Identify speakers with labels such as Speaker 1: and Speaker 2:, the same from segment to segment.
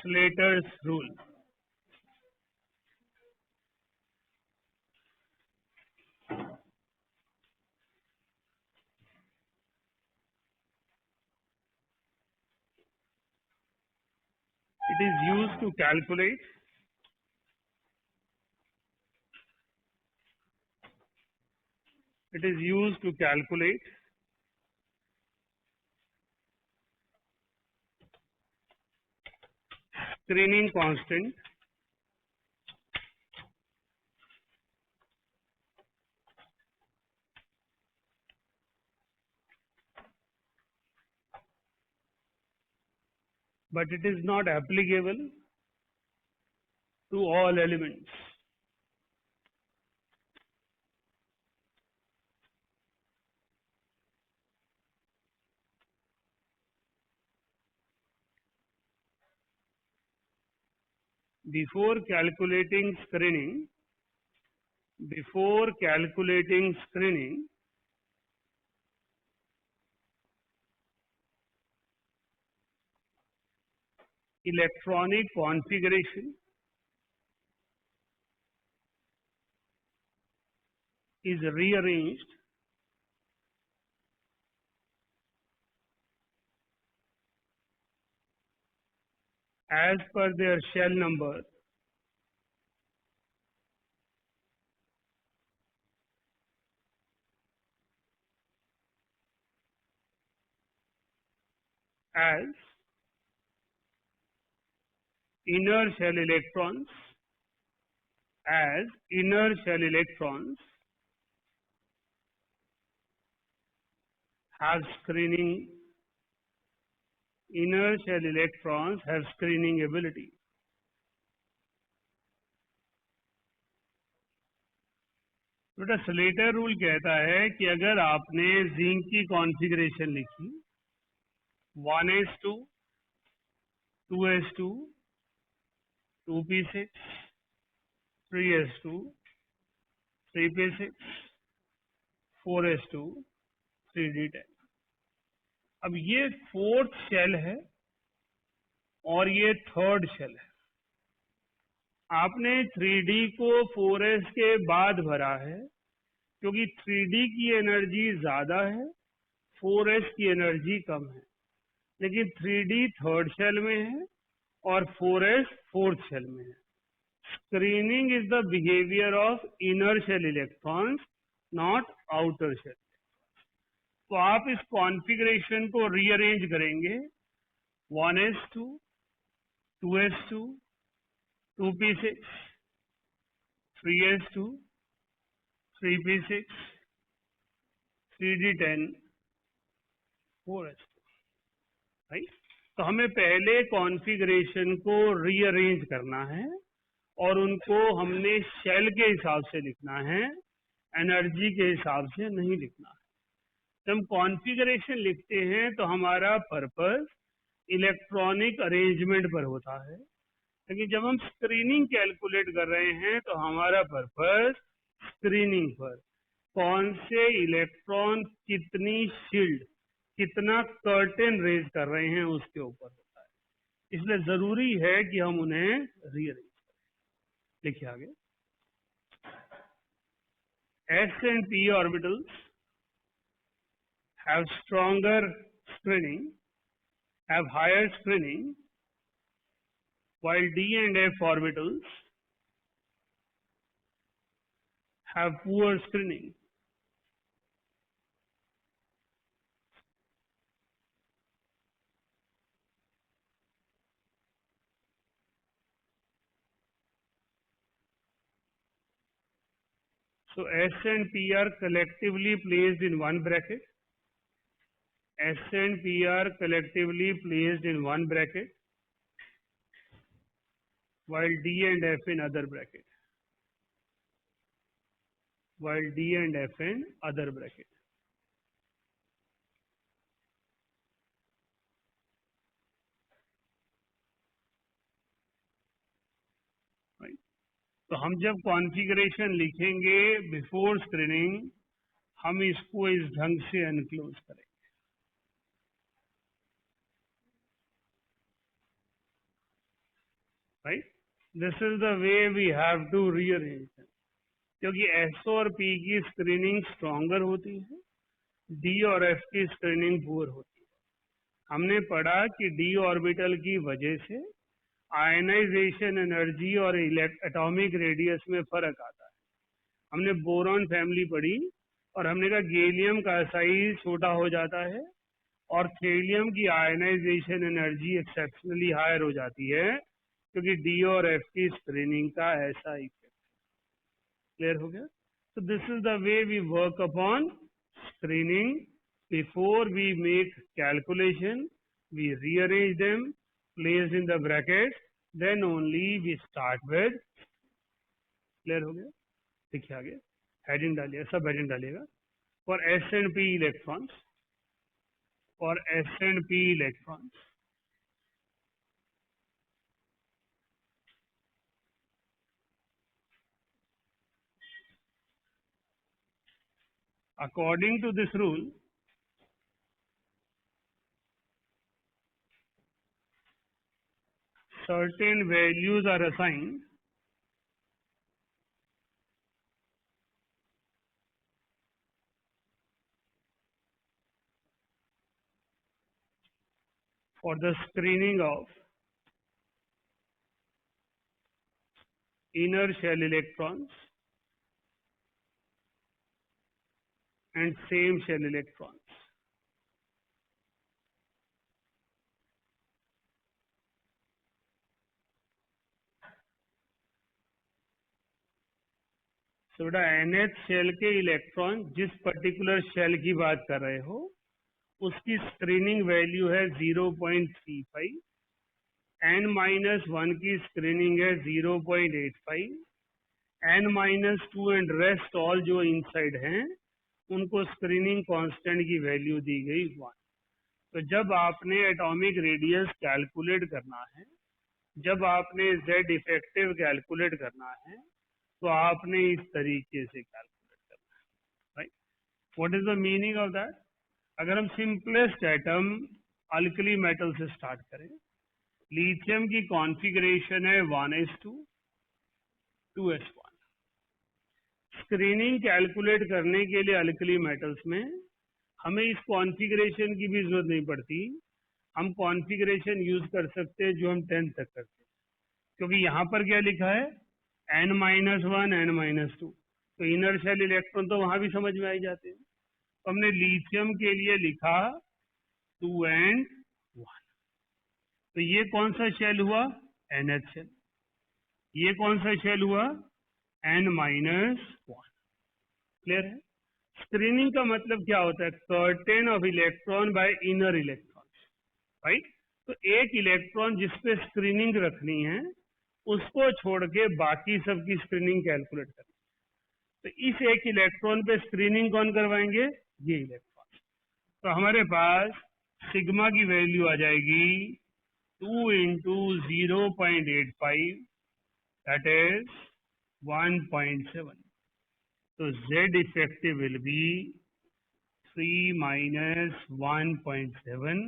Speaker 1: Slater's rule. It is used to calculate screening constant but it is not applicable to all elements. Before calculating screening, electronic configuration is rearranged as per their shell number as inner shell electrons have screening ability. बेटा Slater rule कहता है कि अगर आपने zinc की configuration लिखी 1s2 2s2 2p6 3s2 3p6 4s2 3d10, अब ये फोर्थ शेल है और ये थर्ड शेल है। आपने 3D को 4s के बाद भरा है क्योंकि 3D की एनर्जी ज्यादा है, 4s की एनर्जी कम है, लेकिन 3D थर्ड शेल में है और 4s फोर्थ शेल में है। Screening is the behaviour of inner shell electrons, not outer shell. तो आप इस कॉन्फ़िगरेशन को रीअरेंज करेंगे 1s2 2s2 2p6 3s2 3p6 3d10 4s2, right. तो हमें पहले कॉन्फ़िगरेशन को रीअरेंज करना है और उनको हमने शेल के हिसाब से लिखना है, एनर्जी के हिसाब से नहीं लिखना है। जब हम कॉन्फ़िगरेशन लिखते हैं तो हमारा पर्पस इलेक्ट्रॉनिक अरेंजमेंट पर होता है, लेकिन जब हम स्क्रीनिंग कैलकुलेट कर रहे हैं तो हमारा पर्पस स्क्रीनिंग पर कौन से इलेक्ट्रॉन कितनी शील्ड, कितना कर्टेन रेज कर रहे हैं उसके ऊपर होता है। इसलिए जरूरी है कि हम उन्हें रीअरेंज करें। लिखिए आगे, S and P orbitals have stronger screening, have higher screening, while D and F orbitals have poor screening. So S and P are collectively placed in one bracket. S and P are collectively placed in one bracket, while D and F in other bracket. While D and F in other bracket. Right? तो हम जब configuration लिखेंगे before screening, हम इसको इस ढंग से enclose करेंगे। Right. This is the way we have to rearrange, क्योंकि एस और पी की स्क्रीनिंग स्ट्रॉन्गर होती है, डी और एफ की स्क्रीनिंग पुअर होती है. हमने पढ़ा कि डी ऑर्बिटल की वजह से आयनाइजेशन एनर्जी और एटॉमिक रेडियस में फर्क आता है. हमने बोरॉन फैमिली पढ़ी और हमने कहा गैलियम का साइज छोटा हो जाता है और थेलियम की आयनाइजेशन एनर्जी एक्सेप्शनली हायर हो जाती है, क्योंकि डी और एफ की स्क्रीनिंग का ऐसा इफेक्ट. क्लियर हो गया? So this is the way we work upon screening. Before we make calculation, we rearrange them, place in the brackets, then only we start with. Clear हो गया? देखिए आगे हेडिंग डालिए, सब हेडिंग डालिएगा. For S and P electrons, for S and P electrons, according to this rule, certain values are assigned for the screening of inner shell electrons and same shell electrons. तो बेटा NH shell के electron जिस particular shell की बात कर रहे हो उसकी स्क्रीनिंग वैल्यू है 0.35, N-1 की स्क्रीनिंग है 0.85, N-2 एंड रेस्ट ऑल जो इनसाइड हैं उनको स्क्रीनिंग कांस्टेंट की वैल्यू दी गई 1. तो जब आपने एटॉमिक रेडियस कैलकुलेट करना है, जब आपने Z इफेक्टिव कैलकुलेट करना है, तो आपने इस तरीके से कैलकुलेट करना है. Right. What is the meaning of that? अगर हम सिंपलेस्ट एटम अल्कली मेटल से स्टार्ट करें, लिथियम की कॉन्फ़िगरेशन है 1s2 2s1. स्क्रीनिंग कैलकुलेट करने के लिए अल्कली मेटल्स में हमें इस कॉन्फ़िगरेशन की भी जरूरत नहीं पड़ती. हम कॉन्फ़िगरेशन यूज कर सकते हैं जो हम 10 तक करते हैं, क्योंकि यहाँ पर क्या लिखा है N-1 N-2, तो इनर शेल इलेक्ट्रॉन तो वहां भी समझ में आ जाते हैं. तो हमने लिथियम के लिए लिखा 2 and 1. तो ये कौन सा शेल हुआ? NH shell. ये कौन सा शेल हुआ? N-1. क्लियर है? स्क्रीनिंग का मतलब क्या होता है? Curtain of electron by inner electron. Right. तो एक इलेक्ट्रॉन जिसपे स्क्रीनिंग रखनी है उसको छोड़ के बाकी सबकी स्क्रीनिंग कैलकुलेट करनी. तो इस एक इलेक्ट्रॉन पे स्क्रीनिंग कौन करवाएंगे? ये इलेक्ट्रॉन. तो हमारे पास सिग्मा की वैल्यू आ जाएगी 2 into 0.85, दैट इज 1.7. तो Z effective will be 3 minus 1.7.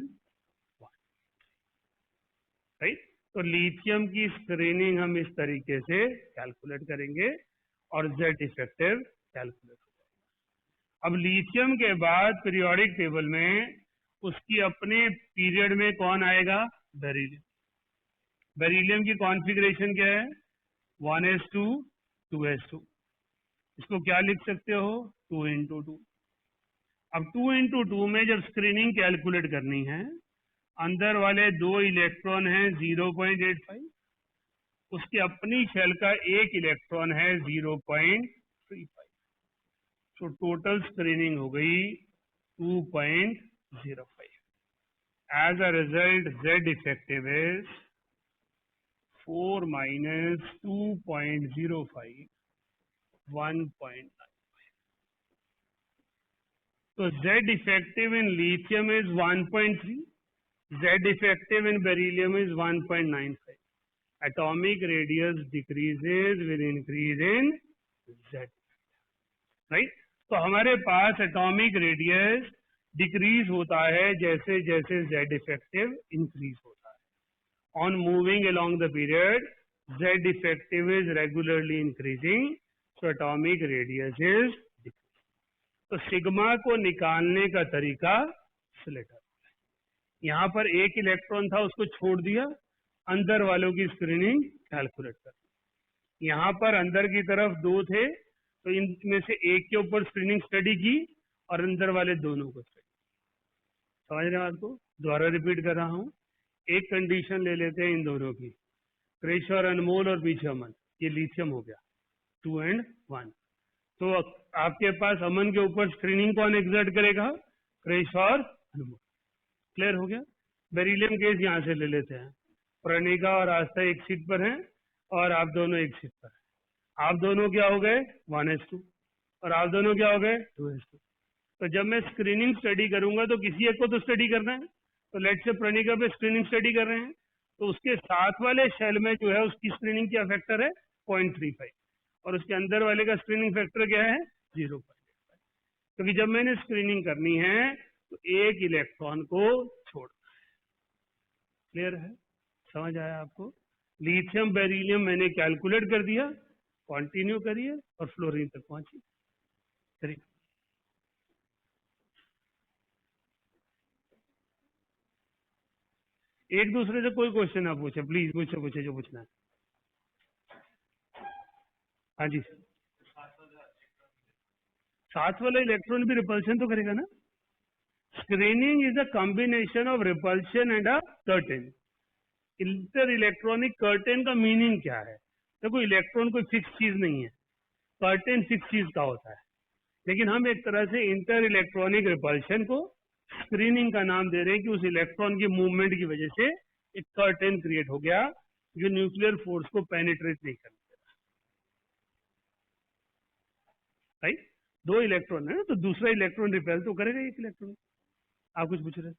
Speaker 1: Right. तो लिथियम की स्क्रीनिंग हम इस तरीके से कैलकुलेट करेंगे और Z इफेक्टिव कैलकुलेट हो जाएगा. अब लिथियम के बाद पीरियोडिक टेबल में उसकी अपने पीरियड में कौन आएगा? बेरिलियम. बेरिलियम की कॉन्फ़िगरेशन क्या है? 1s2 2s2. इसको क्या लिख सकते हो? 2 into 2. अब 2 into 2 में जब स्क्रीनिंग कैलकुलेट करनी है, अंदर वाले दो इलेक्ट्रॉन हैं 0.85, उसकी अपनी शेल का एक इलेक्ट्रॉन है 0.35. तो टोटल स्क्रीनिंग हो गई 2.05. As a result Z effective is 4 minus 2.05, 1.9. So Z effective in lithium is 1.3, Z effective in beryllium is 1.95. Atomic radius decreases with increase in Z. Right? तो हमारे पास एटॉमिक रेडियस डिक्रीज होता है जैसे जैसे Z effective increase होता है. On moving along the period, Z effective is regularly increasing, so atomic radius is decreasing. तो sigma को निकालने का तरीका स्लेटर। यहाँ पर एक इलेक्ट्रॉन था, उसको छोड़ दिया, अंदर वालों की स्क्रीनिंग कैलकुलेट कर। यहाँ पर अंदर की तरफ दो थे, तो इनमें से एक के ऊपर स्क्रीनिंग स्टडी की और अंदर वाले दोनों को स्टडी। समझ रहे हैं बात को? दोबारा रिपीट कर रहा हूँ। एक कंडीशन ले लेते हैं इन दोनों की, क्रिश और अनमोल और पीछे अमन, ये लिथियम हो गया 2 and 1। तो आपके पास अमन के ऊपर स्क्रीनिंग कौन एग्जर्ट करेगा? क्रिश और अनमोल। क्लियर हो गया? बेरिलियम केस यहाँ से ले लेते हैं। प्रणिका और आस्था एक सीट पर हैं और आप दोनों एक सीट पर हैं। आप दोनों क्या हो गए? 1s2 और आप दोनों क्या हो गए? 2s2। तो जब मैं स्क्रीनिंग स्टडी करूंगा तो किसी एक को तो स्टडी करना है। तो लेट से प्रणिका पे स्क्रीनिंग स्टडी कर रहे हैं, तो उसके साथ वाले शेल में जो है उसकी स्क्रीनिंग क्या फैक्टर है? 0.35 और उसके अंदर वाले का स्क्रीनिंग फैक्टर क्या है? 0.85। क्योंकि जब मैंने स्क्रीनिंग करनी है तो एक इलेक्ट्रॉन को छोड़ना है। क्लियर है? समझ आया आपको? लिथियम बेरिलियम मैंने कैलकुलेट कर दिया, कंटिन्यू करिए और फ्लोरीन तक पहुंचिए। करिए। एक दूसरे से कोई क्वेश्चन ना पूछे प्लीज, मुझसे पूछे जो पूछना है। हाँ जी, साथ वाला इलेक्ट्रॉन भी रिपल्शन तो करेगा ना। Screening is a combination of repulsion and a curtain. Inter electronic curtain का मीनिंग क्या है? देखो, इलेक्ट्रॉन कोई फिक्स चीज नहीं है, कर्टेन फिक्स चीज का होता है। लेकिन हम एक तरह से इंटर इलेक्ट्रॉनिक रिपल्शन को स्क्रीनिंग का नाम दे रहे हैं कि उस इलेक्ट्रॉन की मूवमेंट की वजह से एक कर्टेन क्रिएट हो गया जो न्यूक्लियर फोर्स को पेनिट्रेट नहीं कर देता। राइट? दो इलेक्ट्रॉन है ना, तो दूसरा इलेक्ट्रॉन रिपेल तो करेगा एक इलेक्ट्रॉन। आप कुछ पूछ रहे?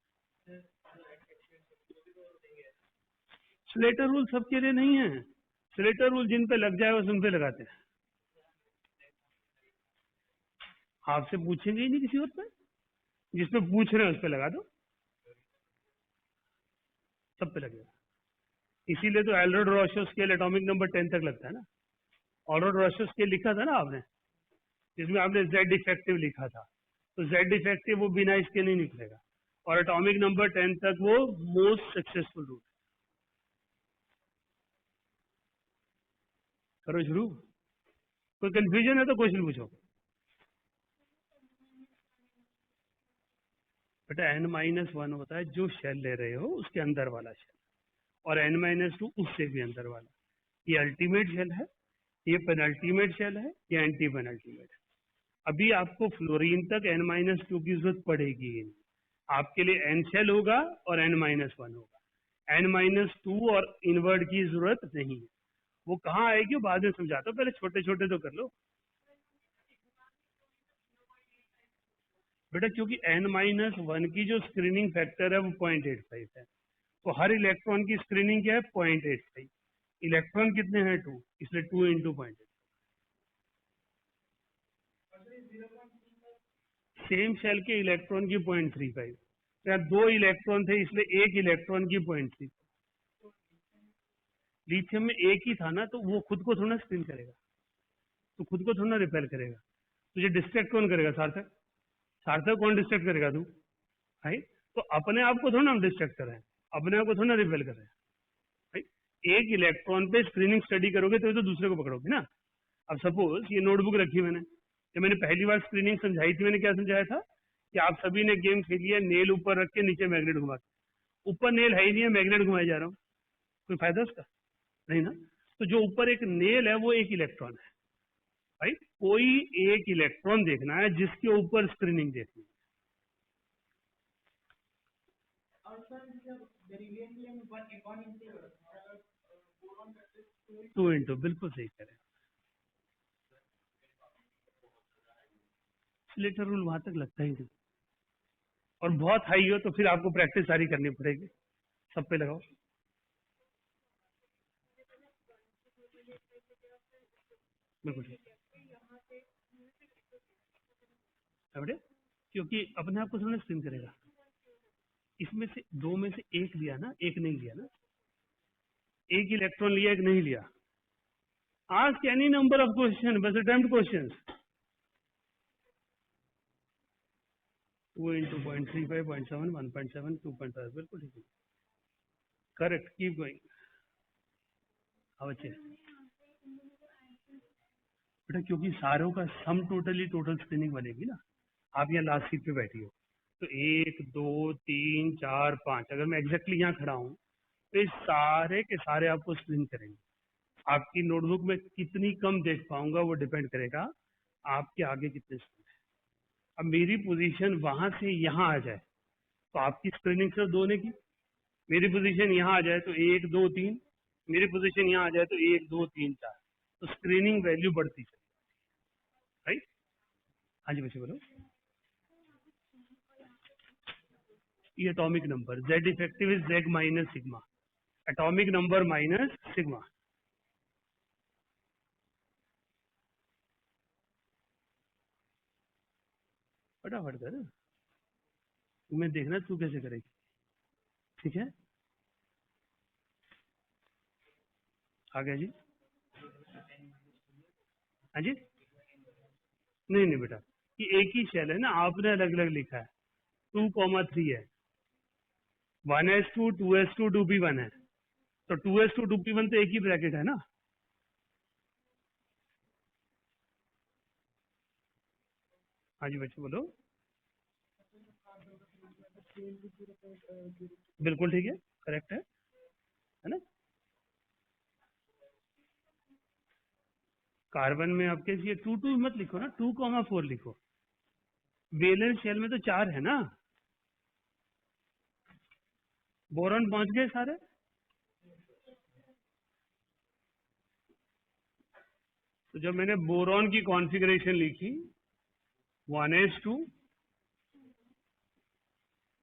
Speaker 1: स्लेटर रूल सबके लिए नहीं है। स्लेटर रूल जिन पे लग जाए बस उन पे लगाते हैं। आपसे पूछेंगे ही नहीं किसी और पे, जिस पे पूछ रहे हैं उस पे लगा दो, सब पे लगेगा। इसीलिए तो एल्रोड रॉशो स्केल एटॉमिक नंबर 10 तक लगता है ना। एल्रोड रॉशो स्केल लिखा था ना आपने, जिसमें आपने जेड इफेक्टिव लिखा था, तो जेड इफेक्टिव वो बिना इसके नहीं निकलेगा, और एटॉमिक नंबर 10 तक वो मोस्ट सक्सेसफुल रूट। करो शुरू। कोई कंफ्यूजन है तो क्वेश्चन पूछो। बेटा n-1 होता है जो शेल ले रहे हो उसके अंदर वाला शेल, और n-2 उससे भी अंदर वाला। ये अल्टीमेट शेल है, ये पेनल्टीमेट शेल है, ये एंटी पेनल्टीमेट है। अभी आपको फ्लोरीन तक n-2 की जरूरत पड़ेगी ही नहीं। आपके लिए n शेल होगा और n-1 होगा। n-2 और इनवर्ट की जरूरत नहीं है। वो कहाँ आएगी वो बाद में समझाता हूँ, पहले छोटे छोटे तो कर लो बेटा। क्योंकि n-1 की जो स्क्रीनिंग फैक्टर है वो 0.85 है, तो हर इलेक्ट्रॉन की स्क्रीनिंग क्या है? 0.85। इलेक्ट्रॉन कितने हैं? 2, इसलिए 2 into 0.85। सेम शेल के इलेक्ट्रॉन की 0.35। या दो इलेक्ट्रॉन थे इसलिए एक इलेक्ट्रॉन की 0.3। लिथियम में एक ही था ना, तो वो खुद को थोड़ा स्क्रीन करेगा, तो खुद को थोड़ा रिपेल करेगा। तुझे डिस्ट्रैक्ट कौन करेगा? सार्थक। सार्थक कौन डिस्ट्रैक्ट करेगा? तू। है? तो अपने आप को थोड़ा हम डिस्ट्रैक्ट कर रहे हैं, अपने आप को थोड़ा रिपेल कर रहे हैं। एक इलेक्ट्रॉन पे स्क्रीनिंग स्टडी करोगे तो दूसरे को पकड़ोगे ना। अब सपोज ये नोटबुक रखी मैंने, जब मैंने पहली बार स्क्रीनिंग समझाई थी, मैंने क्या समझाया था कि आप सभी ने गेम खेली है, नेल ऊपर रख के नीचे मैग्नेट घुमा के। ऊपर नेल है ही नहीं है, मैग्नेट घुमाए जा रहा हूँ, कोई फायदा उसका नहीं ना। तो जो ऊपर एक नेल है वो एक इलेक्ट्रॉन है। भाई कोई एक इलेक्ट्रॉन देखना है जिसके ऊपर स्क्रीनिंग देखनी है। 2 into, बिल्कुल सही करें। स्लेटर रूल वहां तक लगता ही नहीं, और बहुत हाई हो तो फिर आपको प्रैक्टिस सारी करनी पड़ेगी। सब पे लगाओ। बिल्कुल ठीक। क्योंकि अपने आप को थोड़ा स्क्रीन करेगा। इसमें से दो में से एक लिया ना, एक नहीं लिया ना। एक इलेक्ट्रॉन लिया, एक नहीं लिया, ask any number of question, बस अटेम्प्ट क्वेश्चन। 2 into 0.35, 0.7, 1.7, 2.5, बिल्कुल ठीक है, करेक्ट, कीप गोइंग। अब अच्छे बेटा, क्योंकि सारों का सम टोटल स्क्रीनिंग बनेगी ना। आप यहाँ लास्ट सीट पे बैठी हो, तो 1 2 3 4 5, अगर मैं एग्जैक्टली यहाँ खड़ा हूँ तो ये सारे के सारे आपको स्क्रीन करेंगे। आपकी नोटबुक में कितनी कम देख पाऊंगा वो डिपेंड करेगा आपके आगे कितने स्टूडेंट हैं। अब मेरी पोजीशन वहां से यहाँ आ जाए तो आपकी स्क्रीनिंग सिर्फ 2 ने की। मेरी पोजीशन यहाँ आ जाए तो 1 2 3, मेरी पोजीशन यहाँ आ जाए तो 1 2 3 4, तो स्क्रीनिंग वैल्यू बढ़ती है, राइट। हाँ जी बच्चे बोलो। ये atomic number, Z effective is Z minus sigma, atomic number minus sigma. फटाफट कर, तुम्हें देखना तू कैसे करेगी, ठीक है। आ गया जी। हाँ जी, नहीं नहीं बेटा, ये एक ही शेल है ना, आपने अलग अलग लिखा है। 2,3 है, 1s2 2s2 2p1 है, तो 2s2 2p1 तो एक ही ब्रैकेट है ना। हाँ जी बच्चे बोलो। बिल्कुल ठीक है, करेक्ट है ना। कार्बन में आपके ये 2 मत लिखो ना, 2,4 लिखो। वैलेंस शेल में तो 4 है ना। बोरॉन पहुंच गए सारे। तो जब मैंने बोरॉन की कॉन्फ़िगरेशन लिखी 1s2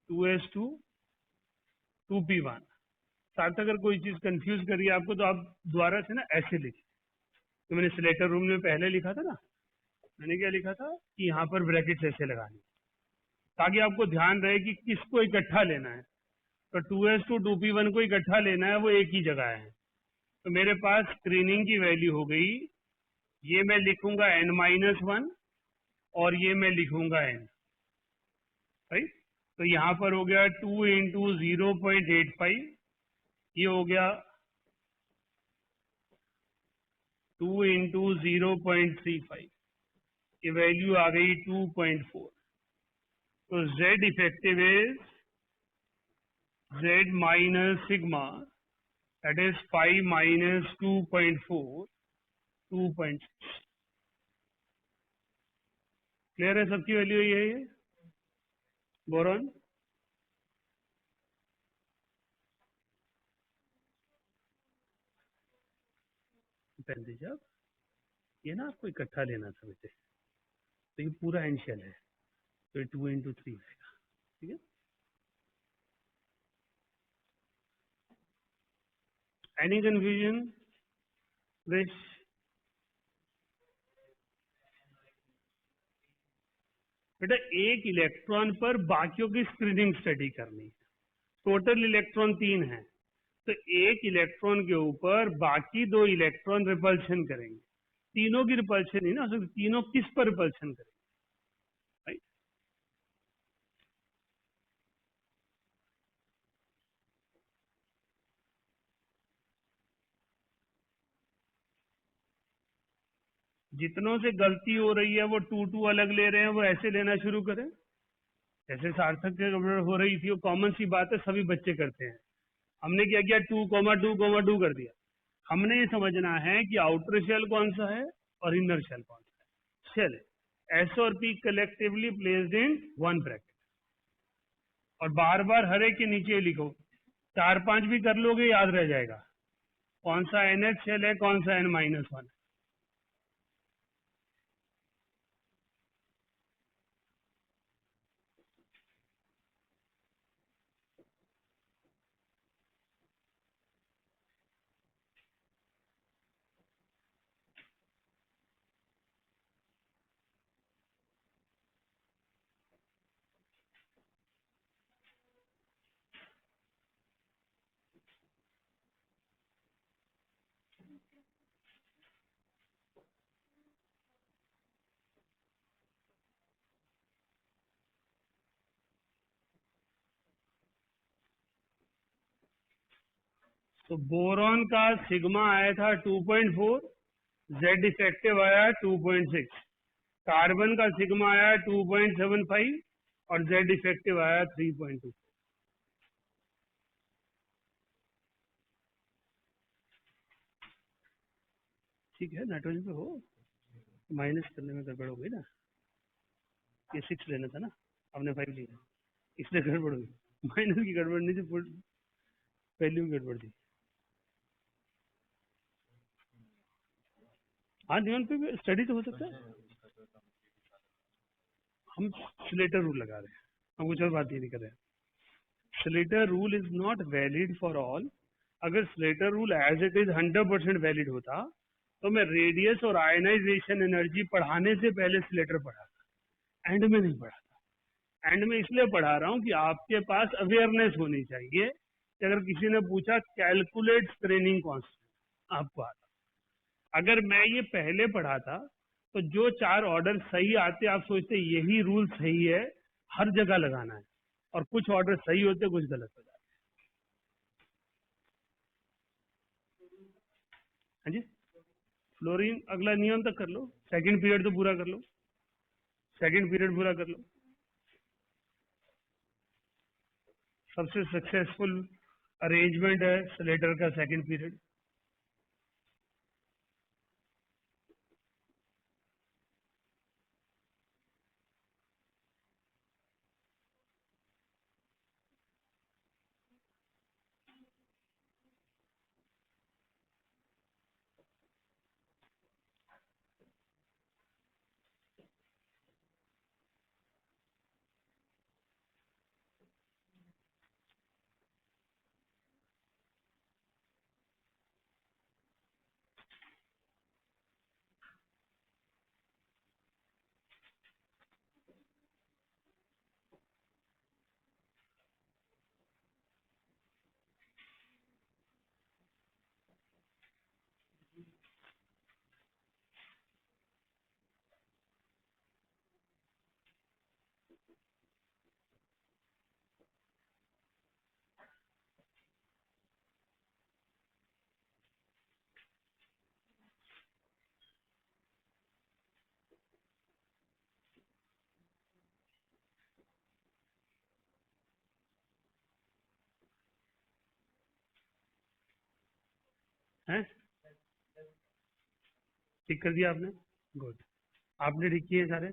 Speaker 1: 2s2 2p1, साथ अगर कोई चीज कंफ्यूज करी आपको तो आप दोबारा से ना ऐसे लिखिए। तो मैंने स्लेटर रूम में पहले लिखा था ना, मैंने क्या लिखा था कि यहाँ पर ब्रैकेट्स ऐसे लगाने, ताकि आपको ध्यान रहे कि किसको इकट्ठा लेना है। तो 2s2 2p1 को इकट्ठा लेना है, वो एक ही जगह है। तो मेरे पास स्क्रीनिंग की वैल्यू हो गई, ये मैं लिखूंगा n-1 और ये मैं लिखूंगा n, राइट। तो यहाँ पर हो गया 2 इंटू 0.85, ये हो गया 2 इंटू 0.35, ये वैल्यू आ गई 2.4। तो z effective is z minus sigma, that is 5 minus 2.4, 2.6। Clear है, सबकी वैल्यू ये है। बोरॉन पहन दीजिए आप, ये ना आपको इकट्ठा लेना था बेटे, तो ये पूरा एंशियल है, तो ये 2 इंटू 3 आएगा, ठीक है। Any confusion wish? बेटा एक इलेक्ट्रॉन पर बाकियों की स्क्रीनिंग स्टडी करनी है। टोटल इलेक्ट्रॉन 3 है, तो एक इलेक्ट्रॉन के ऊपर बाकी 2 इलेक्ट्रॉन रिपल्शन करेंगे। तीनों की रिपल्शन नहीं ना हो सकती, तीनों किस पर रिपल्शन करेंगे, राइट। जितनों से गलती हो रही है वो 2 2 अलग ले रहे हैं, वो ऐसे लेना शुरू करें। जैसे सार्थक के गड़बड़ हो रही थी, वो कॉमन सी बात है, सभी बच्चे करते हैं। हमने क्या किया, 2,2,2 कर दिया। हमने ये समझना है कि आउटर शेल कौन सा है और इनर शेल कौन सा है। शेल एस और P collectively placed in one bracket, और बार बार हर एक के नीचे लिखो, 4 5 भी कर लोगे याद रह जाएगा कौन सा एन एच शेल है, कौन सा n-1 है। तो बोरॉन का सिग्मा आया था 2.4, जेड इफेक्टिव आया 2.6, कार्बन का सिग्मा आया 2.75 और जेड इफेक्टिव आया 3.2। ठीक है, नाइट्रोजन पे हो, माइनस करने में गड़बड़ हो गई ना, ये 6 लेना था ना, आपने 5 लिया, इसलिए गड़बड़ हुई। माइनस की गड़बड़ नहीं थी, वैल्यू की गड़बड़ थी। हाँ, नियॉन पे भी स्टडी तो हो सकता है। हम स्लेटर रूल लगा रहे हैं, हम कुछ और बात ही नहीं कर रहे हैं। Slater rule is not valid for all. अगर Slater rule as it is 100% valid होता तो मैं रेडियस और आयनाइजेशन एनर्जी पढ़ाने से पहले स्लेटर पढ़ा था, एंड में नहीं पढ़ा था। एंड में इसलिए पढ़ा रहा हूँ कि आपके पास अवेयरनेस होनी चाहिए कि अगर किसी ने पूछा कैलकुलेट स्ट्रेनिंग कांस्टेंट, आपको आता। अगर मैं ये पहले पढ़ा था तो जो 4 ऑर्डर सही आते आप सोचते यही रूल सही है, हर जगह लगाना है, और कुछ ऑर्डर सही होते कुछ गलत हो जाते। हाँ जी, फ्लोरीन अगला नियम तक कर लो, सेकंड पीरियड तो पूरा कर लो, सेकंड पीरियड पूरा कर लो। सबसे सक्सेसफुल अरेंजमेंट है स्लेटर का सेकंड पीरियड। है, ठीक कर दिया आपने, गुड। आपने ठीक किए सारे।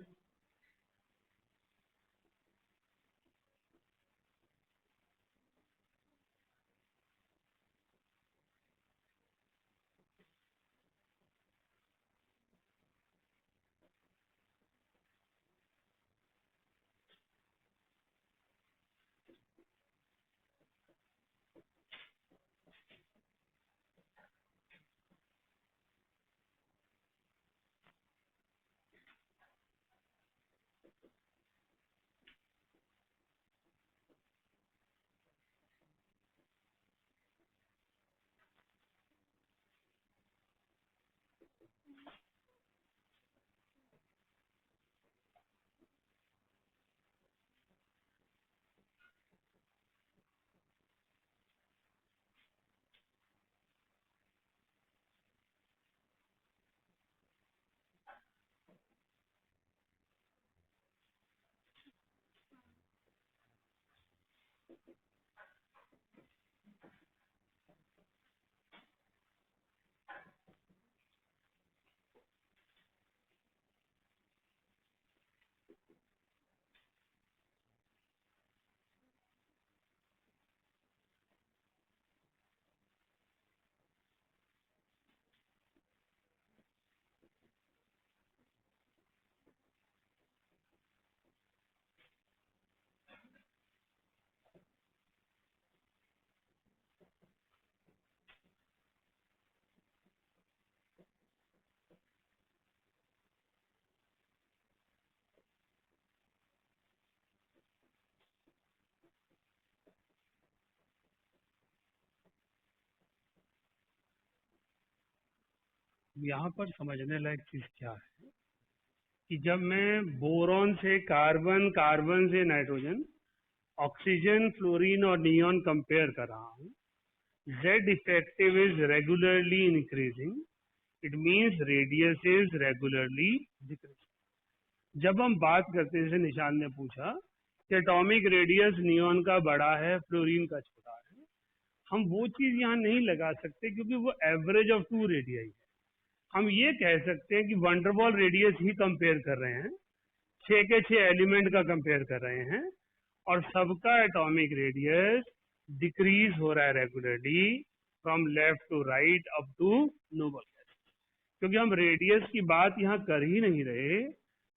Speaker 1: यहाँ पर समझने लायक चीज क्या है कि जब मैं बोरॉन से कार्बन, कार्बन से नाइट्रोजन, ऑक्सीजन, फ्लोरीन और नियॉन कंपेयर कर रहा हूँ, Z effective is regularly increasing, it means radius is regularly decreasing. जब हम बात करते हैं, जैसे निशान ने पूछा कि एटॉमिक रेडियस नियॉन का बड़ा है, फ्लोरीन का छोटा है, हम वो चीज यहाँ नहीं लगा सकते क्योंकि वो एवरेज ऑफ टू रेडियाई है. हम ये कह सकते हैं कि वंडरवॉल रेडियस ही कंपेयर कर रहे हैं, 6 के 6 एलिमेंट का कंपेयर कर रहे हैं, और सबका एटॉमिक रेडियस डिक्रीज हो रहा है regularly from left to right up to noble gas. क्योंकि हम रेडियस की बात यहाँ कर ही नहीं रहे,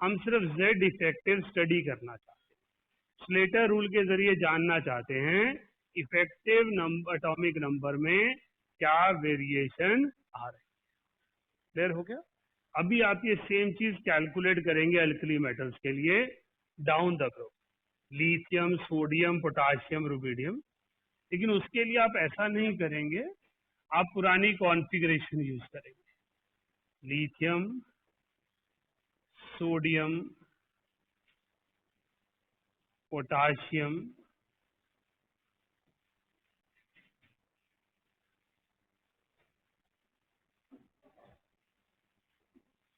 Speaker 1: हम सिर्फ जेड इफेक्टिव स्टडी करना चाहते हैं, स्लेटर रूल के जरिए जानना चाहते हैं इफेक्टिव नंबर एटॉमिक नंबर में क्या वेरिएशन आ रहे हैं. क्लियर हो गया? अभी आप ये सेम चीज कैलकुलेट करेंगे अल्कली मेटल्स के लिए down the group, lithium, sodium, potassium, rubidium. लेकिन उसके लिए आप ऐसा नहीं करेंगे, आप पुरानी कॉन्फ़िगरेशन यूज करेंगे. Lithium, sodium, potassium,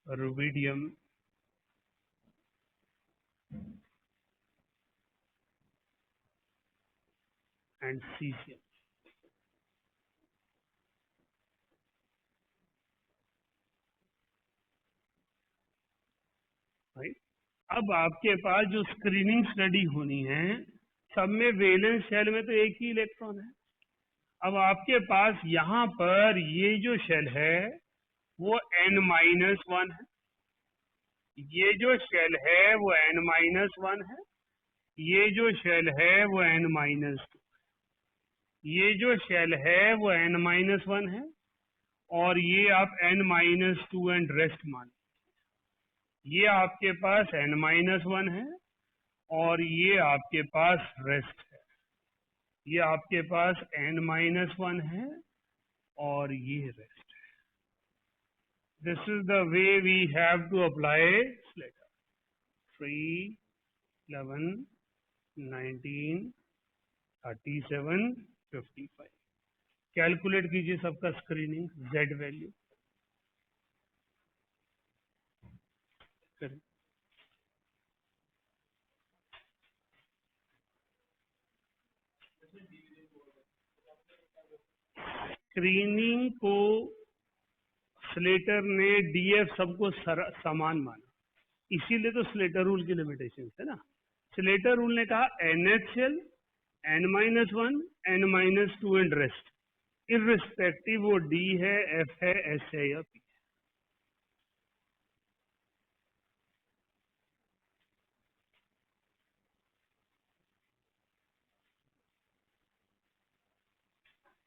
Speaker 1: rubidium, and caesium. Right? अब आपके पास जो स्क्रीनिंग स्टडी होनी है, सब में वैलेंस शेल में तो एक ही इलेक्ट्रॉन है. अब आपके पास यहाँ पर ये जो शेल है वो n-1 है, ये जो शेल है वो n-1 है, ये जो शेल है वो n-2, ये जो शेल है वो n-1 है, और ये आप n-2 एंड रेस्ट मान. ये आपके पास n-1 है और ये आपके पास रेस्ट है. ये आपके पास n-1 है और ये रेस्ट है. This is the way we have to apply Slater. 3, 11, 19, 37, 55. Calculate कीजिए सबका स्क्रीनिंग जेड वैल्यू करें. स्क्रीनिंग को स्लेटर ने डीएफ सबको समान माना, इसीलिए तो स्लेटर रूल की लिमिटेशन है ना. स्लेटर रूल ने कहा NaCl, n-1, n-2 and rest, irrespective वो डी है, एफ है, एस है या पी.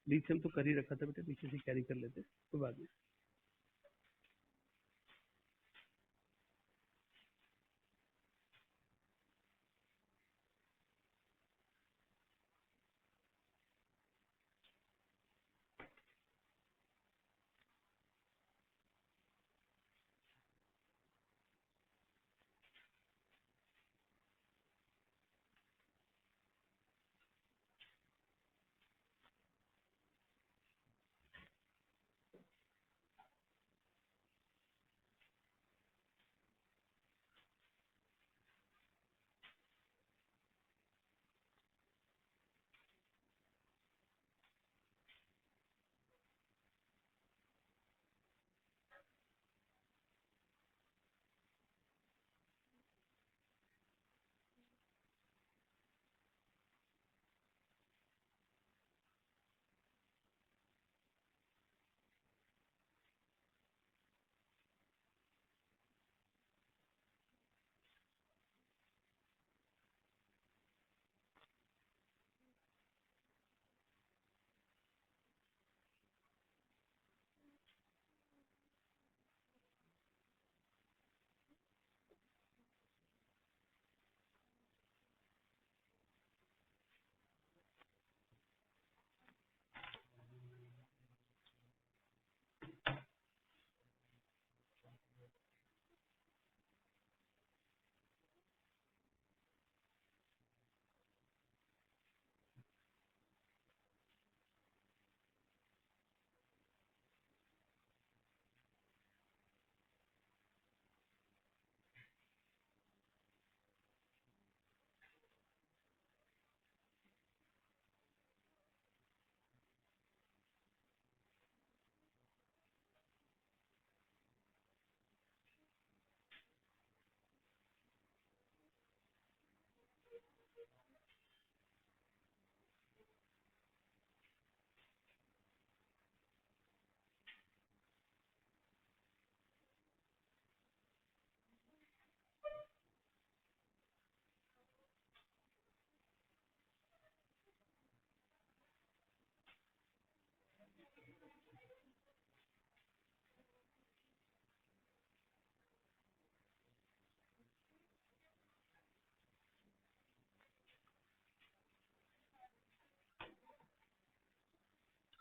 Speaker 1: बीच से हम तो कर ही रखा था बेटे, पीछे से कैरी कर लेते तो बाद में.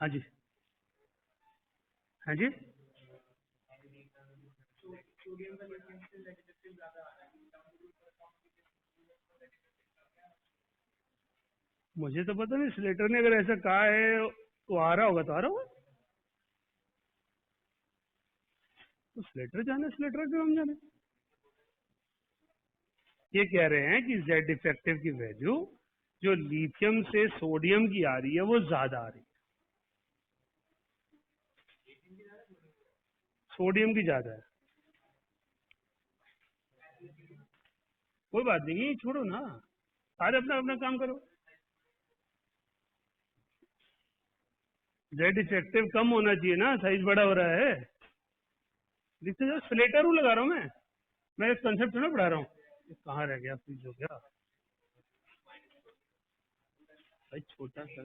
Speaker 1: हाँ जी, हाँ जी। मुझे तो पता नहीं, स्लेटर ने अगर ऐसा कहा है तो आ रहा होगा, तो आ रहा होगा। तो स्लेटर जाने, स्लेटर क्यों हम जाने। ये कह रहे हैं कि जेड इफेक्टिव की वैल्यू जो लिथियम से सोडियम की आ रही है वो ज्यादा आ रही है, सोडियम की ज्यादा है। कोई बात नहीं, छोड़ो ना, सारे अपना अपना काम करो। जेड इफेक्टिव कम होना चाहिए ना, साइज बड़ा हो रहा है। लिखते जाओ, स्लेटर रूल लगा रहा हूँ मैं एक कंसेप्ट थोड़ा पढ़ा रहा हूँ। ये कहाँ रह गया, फ्रीज हो गया भाई, छोटा सा।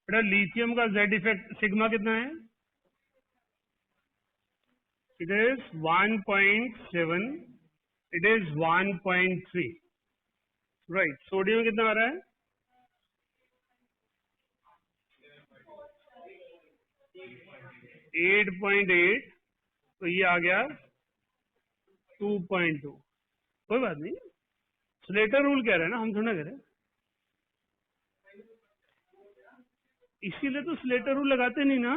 Speaker 1: बेटा लिथियम का जेड इफेक्ट सिग्मा कितना है? It is 1.7, it is 1.3, right. Sodium कितना आ रहा है? 8.8, तो ये आ गया 2.2। कोई बात नहीं, स्लेटर रूल कह रहे हैं ना, हम थोड़ा कह रहे हैं। इसीलिए तो स्लेटर रूल लगाते नहीं ना।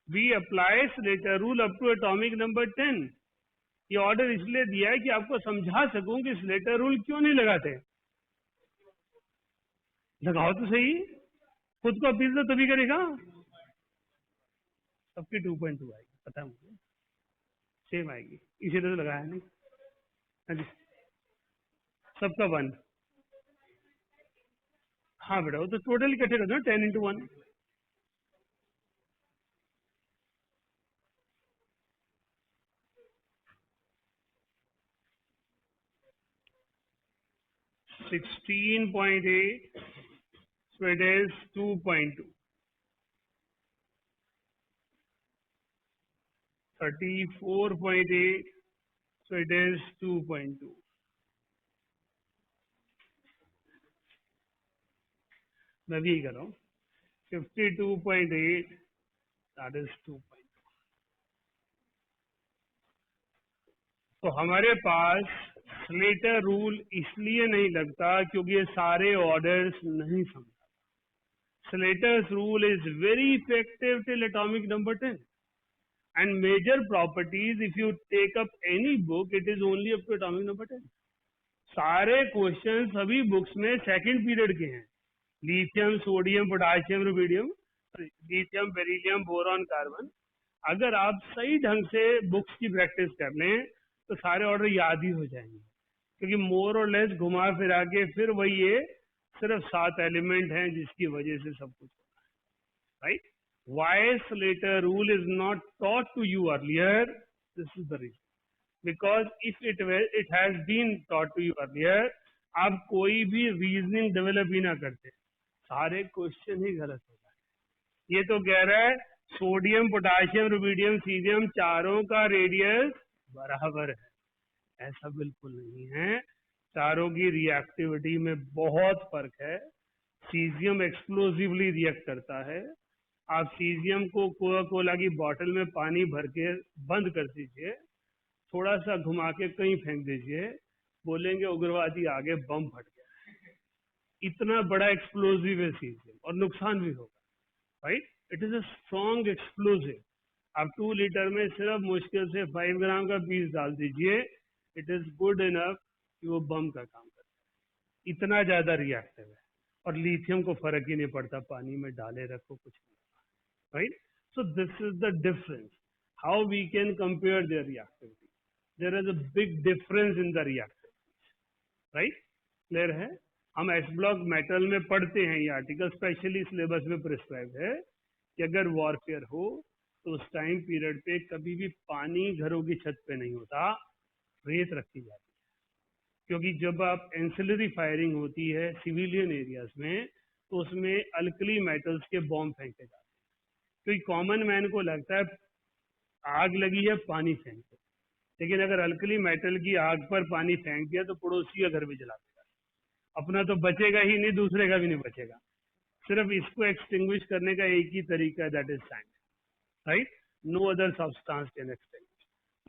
Speaker 1: We apply Slater rule up to atomic number 10। ये ऑर्डर इसलिए दिया है कि आपको समझा सकूं कि स्लेटर रूल क्यों नहीं लगाते। लगाओ तो सही, खुद को अपील तो तभी करेगा। सबकी 2.2 आएगी, पता है मुझे, सेम आएगी, इसीलिए तो लगाया नहीं। हाँ जी, सबका 1। हाँ बेटा, वो तो टोटल इकट्ठे कर दो, 10 into 1। 16.8, so it is 2.2। 34.8, so it is 2.2। मैं भी यही कर रहा हूँ। 52.8, that is 2.2। तो हमारे पास स्लेटर रूल इसलिए नहीं लगता क्योंकि ये सारे ऑर्डर्स नहीं समझा। Slater's rule is very effective till atomic number 10, and major properties, if you take up any book, it is only up to atomic number 10। सारे क्वेश्चन सभी बुक्स में सेकंड पीरियड के हैं। Lithium, sodium, potassium, rubidium, lithium, beryllium, boron, carbon. अगर आप सही ढंग से बुक्स की प्रैक्टिस कर लें तो सारे ऑर्डर याद ही हो जाएंगे, क्योंकि मोर और लेस घुमा फिरा के फिर वही ये सिर्फ 7 एलिमेंट हैं जिसकी वजह से सब कुछ होता है, right. Why Slater rule is not taught to you earlier? This is the reason. Because if it has been taught to you earlier, आप कोई भी रीजनिंग डेवलप ही ना करते, सारे क्वेश्चन ही गलत होता है। ये तो कह रहा है सोडियम, पोटाशियम, रुबिडियम, सीजियम चारों का रेडियस बराबर है। ऐसा बिल्कुल नहीं है, चारों की रिएक्टिविटी में बहुत फर्क है। सीजियम एक्सप्लोसिवली रिएक्ट करता है। आप सीजियम को कोका कोला की बोतल में पानी भर के बंद कर दीजिए, थोड़ा सा घुमा के कहीं फेंक दीजिए, बोलेंगे उग्रवादी आगे, बम फट गया। इतना बड़ा एक्सप्लोसिव है सीजियम, और नुकसान भी होगा, right. It is a strong explosive. आप 2 लीटर में सिर्फ मुश्किल से 5 ग्राम का पीस डाल दीजिए, इट इज गुड इनफ कि वो बम का काम करता है। इतना ज्यादा रिएक्टिव है। और लिथियम को फर्क ही नहीं पड़ता, पानी में डाले रखो कुछ नहीं, right? So this is the difference. How we can compare their reactivity? There is a big difference in the reactivity, right? Clear है? हम एस ब्लॉक मेटल में पढ़ते हैं, ये आर्टिकल स्पेशली सिलेबस में प्रिस्क्राइब है कि अगर वॉरफेयर हो तो उस टाइम पीरियड पे कभी भी पानी घरों की छत पे नहीं होता, रेत रखी जाती क्योंकि जब आप एंसिलरी फायरिंग होती है सिविलियन एरियाज में, तो उसमें अल्कली मेटल्स के बॉम्ब फेंके जाते हैं। क्योंकि कॉमन मैन को लगता है आग लगी है, पानी फेंक दो, लेकिन अगर अल्कली मेटल की आग पर पानी फेंक दिया तो पड़ोसी का घर भी जला देगा, अपना तो बचेगा ही नहीं, दूसरे का भी नहीं बचेगा। सिर्फ इसको एक्सटिंग्विश करने का एक ही तरीका है, that is sand, right? No other substance can extinguish.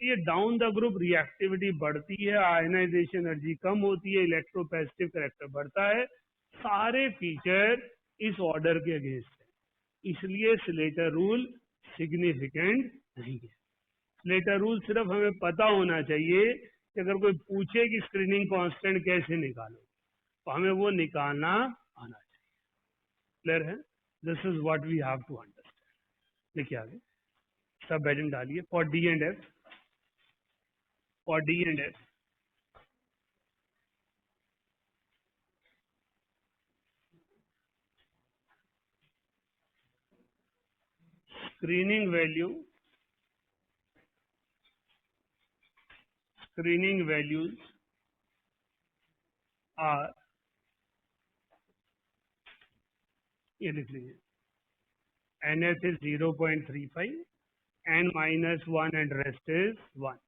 Speaker 1: ये डाउन द ग्रुप रिएक्टिविटी बढ़ती है, आयनाइजेशन एनर्जी कम होती है, इलेक्ट्रोपैसिव करेक्टर बढ़ता है, सारे फीचर इस ऑर्डर के अगेंस्ट है। इसलिए स्लेटर रूल सिग्निफिकेंट नहीं है। स्लेटर रूल सिर्फ हमें पता होना चाहिए कि अगर कोई पूछे कि स्क्रीनिंग कांस्टेंट कैसे निकालो, तो हमें वो निकालना आना चाहिए। क्लियर है? This is what we have to understand. देखिए आगे सब हेडिंग डालिए for D and F. For D and F screening values are, ये लिख लीजिए, NF is 0.35, n-1 and rest is 1।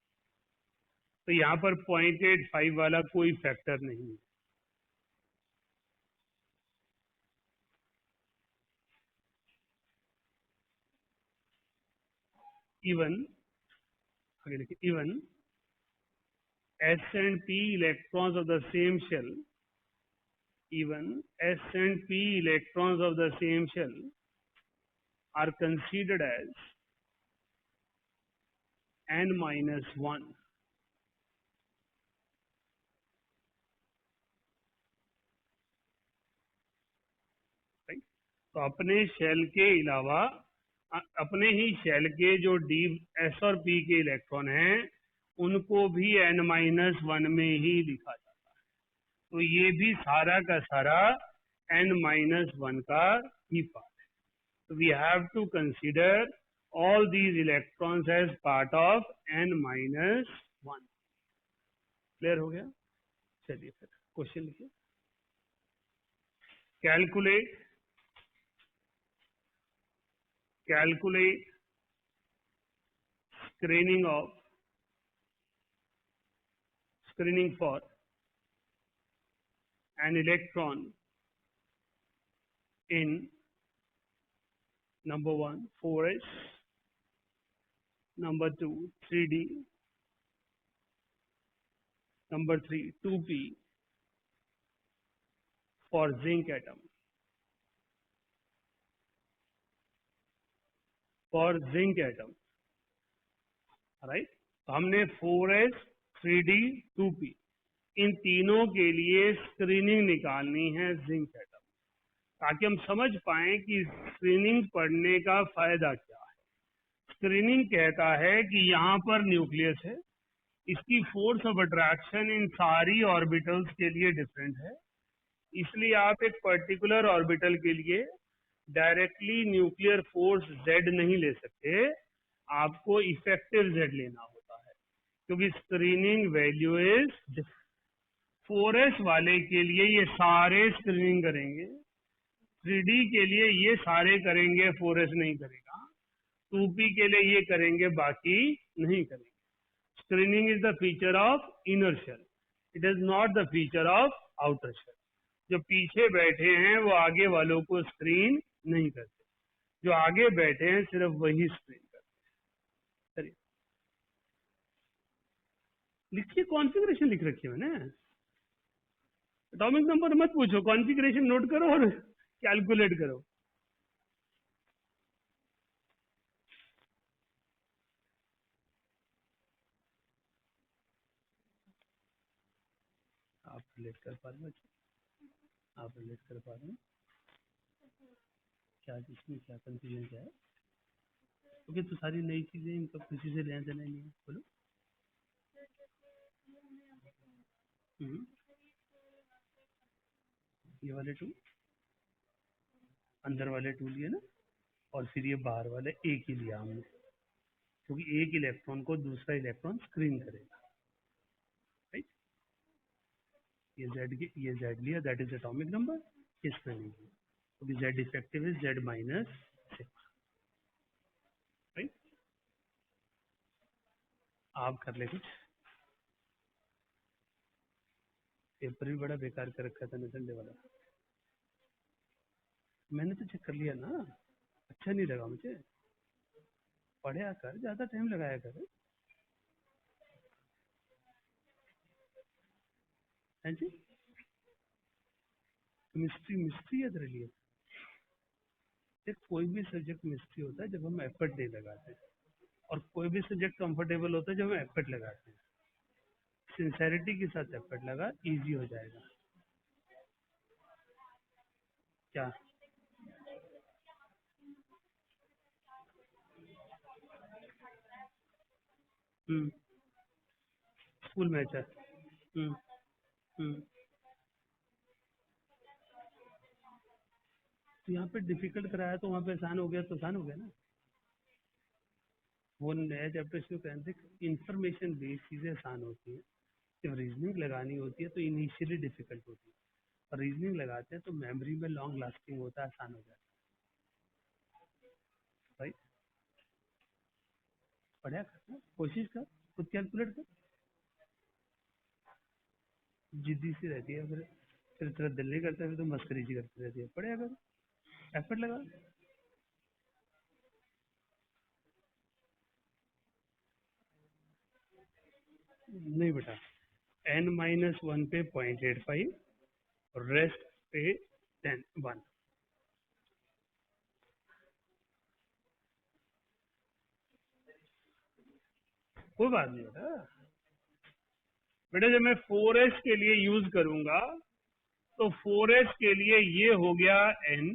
Speaker 1: तो यहाँ पर 0.85 वाला कोई फैक्टर नहीं है। इवन, आगे देखिए, even S and P electrons of the same shell, even S and P electrons of the same shell are considered as n-1, right? तो अपने शेल के अलावा अपने ही शेल के जो डी एस और पी के इलेक्ट्रॉन हैं उनको भी n-1 में ही लिखा जाता है। तो ये भी सारा का सारा n-1 का ही पार्ट है। तो we have to consider all these electrons as part of n-1। Clear हो गया? चलिए फिर क्वेश्चन लिखिए। Calculate screening for an electron in number 1 4s, number 2 3d, number 3 2p for zinc atom, right? तो हमने 4s 3d 2p इन तीनों के लिए स्क्रीनिंग निकालनी है जिंक एटम, ताकि हम समझ पाएं कि स्क्रीनिंग पढ़ने का फायदा क्या है। स्क्रीनिंग कहता है कि यहाँ पर न्यूक्लियस है, इसकी फोर्स ऑफ अट्रैक्शन इन सारी ऑर्बिटल्स के लिए डिफरेंट है, इसलिए आप एक पर्टिकुलर ऑर्बिटल के लिए डायरेक्टली न्यूक्लियर फोर्स Z नहीं ले सकते, आपको इफेक्टिव Z लेना होता है, क्योंकि स्क्रीनिंग वैल्यू इज 4s वाले के लिए ये सारे स्क्रीनिंग करेंगे, 3d के लिए ये सारे करेंगे, 4s नहीं करेगा, 2p के लिए ये करेंगे, बाकी नहीं करेंगे। Screening is the feature of inner shell, it is not the feature of outer shell. जो पीछे बैठे हैं वो आगे वालों को स्क्रीन नहीं करते, जो आगे बैठे हैं सिर्फ वही स्क्रीन करते हैं। चलिए लिखिए, कॉन्फ़िगरेशन लिख रखी है मैंने, एटॉमिक नंबर मत पूछो, कॉन्फ़िगरेशन नोट करो और कैलकुलेट करो। आप रिलेट कर पा रहे हो? आप रिलेट कर पा रहे हो क्या, इसमें क्या कंफ्यूजन क्या है? क्योंकि तो सारी नई चीजें, इनका किसी से लेना देना नहीं है। बोलो। ये वाले टू अंदर वाले टू लिए ना, और फिर ये बाहर वाले एक ही लिया हमने, क्योंकि एक इलेक्ट्रॉन को दूसरा इलेक्ट्रॉन स्क्रीन करेगा, राइट? ये z लिया, दैट इज एटॉमिक नंबर, इसमें नहीं है, तो z effective is z minus 6, right. आप कर ले कुछ, पेपर भी बड़ा बेकार कर रखा था ना संडे वाला, मैंने तो चेक कर लिया ना, अच्छा नहीं लगा मुझे, पढ़े कर, ज्यादा टाइम लगाया कर, है जी। मिस्ट्री मिस्ट्री है तेरे लिए, देख कोई भी सब्जेक्ट मिस्ट्री होता है जब हम एफर्ट नहीं लगाते, और कोई भी सब्जेक्ट कंफर्टेबल होता है जब हम एफर्ट लगाते हैं। सिंसेरिटी के साथ एफर्ट लगा, इजी हो जाएगा। क्या? स्कूल मैच है। हम्म हम्म तो यहाँ पे डिफिकल्ट कराया तो वहाँ पे आसान हो गया, तो आसान हो गया ना। वो नया चैप्टर शुरू करने से इंफॉर्मेशन बेस्ड चीज़ें आसान होती हैं, जब रीजनिंग लगानी होती है तो इनिशियली डिफिकल्ट होती है, और रीजनिंग लगाते हैं तो मेमोरी में लॉन्ग लास्टिंग होता है, आसान हो जाता है। भाई पढ़ा कर, कोशिश कर, खुद कैलकुलेट कर, जिद्दी सी रहती है, फिर तेरा दिल नहीं करता, फिर तो मस्करी सी करती रहती है, पढ़ा कर, एफर्ट लगा। नहीं बेटा, n-1 पे 0.85 और रेस्ट पे 1। कोई बात नहीं बेटा, बेटा जब मैं 4s के लिए यूज करूंगा तो 4s के लिए ये हो गया n,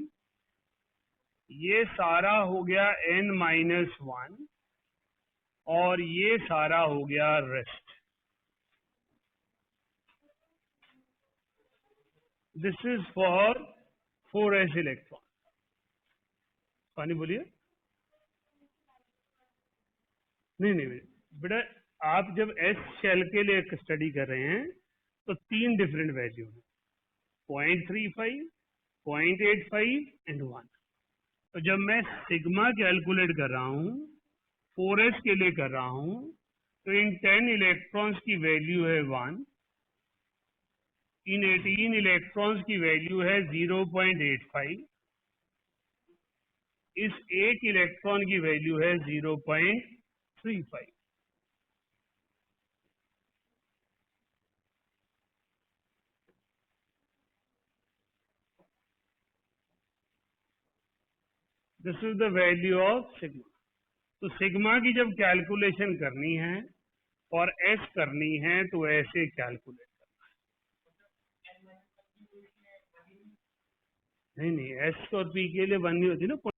Speaker 1: ये सारा हो गया n-1, और ये सारा हो गया rest. This is for 4s electron. पानी बोलिए। नहीं नहीं बेटा, आप जब एस शेल के लिए स्टडी कर रहे हैं तो 3 डिफरेंट वैल्यू है, 0.35, 0.85 एंड 1। तो जब मैं सिग्मा कैलकुलेट कर रहा हूँ 4s के लिए कर रहा हूँ, तो इन 10 इलेक्ट्रॉन्स की वैल्यू है 1, इन 18 इलेक्ट्रॉन्स की वैल्यू है 0.85, इस एक इलेक्ट्रॉन की वैल्यू है 0.35। This is the value of sigma. तो सिग्मा की जब कैलकुलेशन करनी है और एस करनी है तो ऐसे कैलकुलेट, नहीं नहीं एस और पी के लिए 1 नहीं होती ना,